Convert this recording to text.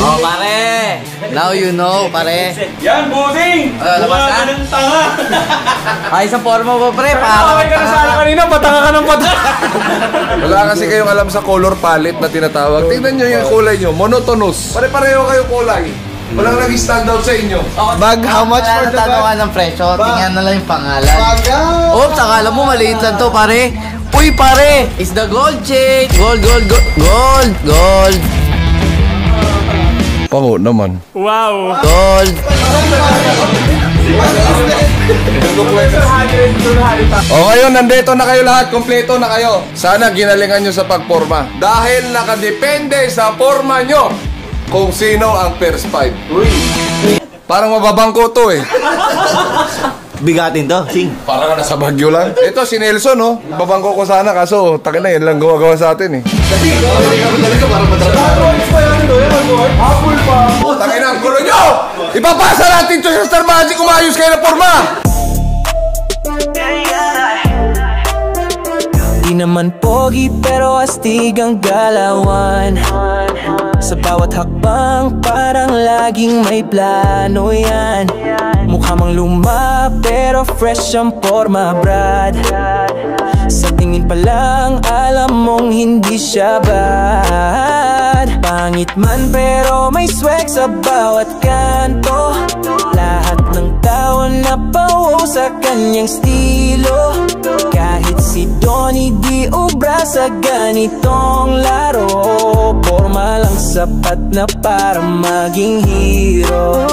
Oh, pare! Now you know, pare. Yan, bossing! Mukha ka ng tanga! Ay, sa forma mo, pre. Nakakaway ka na sana kanina, patanga ka ng patanga! Wala kasi kayong alam sa color palette na tinatawag. Tingnan nyo yung kulay nyo, monotonous. Pare-pareho kayo kulay. Walang nag-stand out sa inyo. Bag, how much for the bag? Tanungan ng presyo, tingnan na lang yung pangalan. Baga! Oops, akala mo maliit lang to, pare. Uy, pare! It's the gold chain! Gold, gold, gold, gold, gold. Pango naman. Wow! Gold. O ngayon, nandito na kayo lahat. Kompleto na kayo. Sana ginalingan nyo sa pagporma. Dahil nakadepende sa forma nyo kung sino ang first five. Parang mababangko to eh. Bigatin to, Sing. Parang nasa Baguio lang. Ito si Nelson, no? Babangko ko sana kaso takin na yun lang gumagawa sa atin eh. Takin na ang gulo nyo! Ipapasa natin to sa Star Magic, umayos kayo na forma! Di naman pogi pero astig ang galawan. Sa bawat hakbang parang laging may plano yan. Mukha mang luma pero fresh ang forma, brad. Sa tingin pa lang alam mong hindi siya bad. Pangit man pero may swag sa bawat kanto. Lahat ng tao napawaw sa kanyang estilo. Kahit si Donnie di ubra sa ganitong laro. Forma lang sapat na para maging hero.